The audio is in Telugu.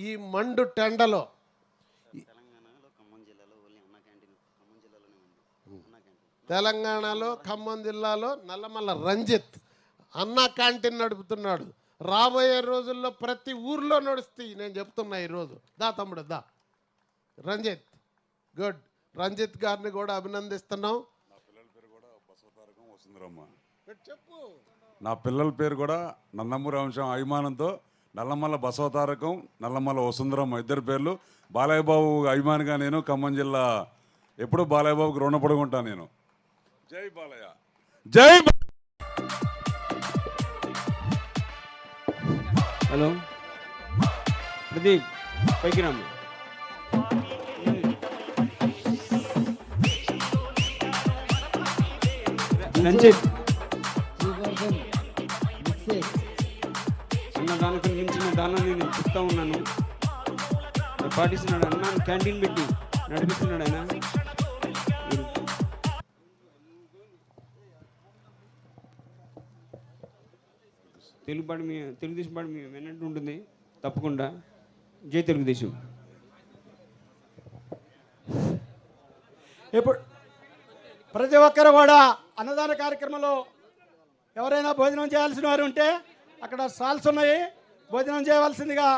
ఈ మండు టెండలో తెలంగాణలో ఖమ్మం జిల్లాలో నల్లమల్ల రంజిత్ అన్నా క్యాంటీన్ నడుపుతున్నాడు. రాబోయే రోజుల్లో ప్రతి ఊర్లో నడుస్తాయి, నేను చెప్తున్నా ఈరోజు. దా తమ్ముడు దా. రంజిత్ గుడ్. రంజిత్ గారిని కూడా అభినందిస్తున్నాం. చెప్పు. నా పిల్లల పేరు కూడా నందమూరి వంశం అభిమానంతో నల్లమల్ల బసవతారకం, నల్లమల్ల వసుంధరమ్మ ఇద్దరు పేర్లు. బాలయ్య బాబు అభిమానిగా నేను ఖమ్మం జిల్లా ఎప్పుడు బాలయ్య బాబుకి రుణపడి ఉంటాను నేను. జై బాలయ్య, జై. హలో ప్రదీప్, పైకి రాము. రంజిత్ అన్న దానికి మించిన దానాన్ని నేను చెప్తా ఉన్నాను. పాటిస్తున్నాడు అన్న, క్యాంటీన్ పెట్టి నడిపిస్తున్నాడు ఆయన. తెలుగుదేశం పాటు మీ విన్నట్టు ఉంటుంది తప్పకుండా. జై తెలుగుదేశం. ఇప్పుడు ప్రతి ఒక్కరు కూడా అన్నదాన కార్యక్రమంలో ఎవరైనా భోజనం చేయాల్సిన వారు ఉంటే అక్కడ స్టాల్స్ ఉన్నాయి, భోజనం చేయవలసిందిగా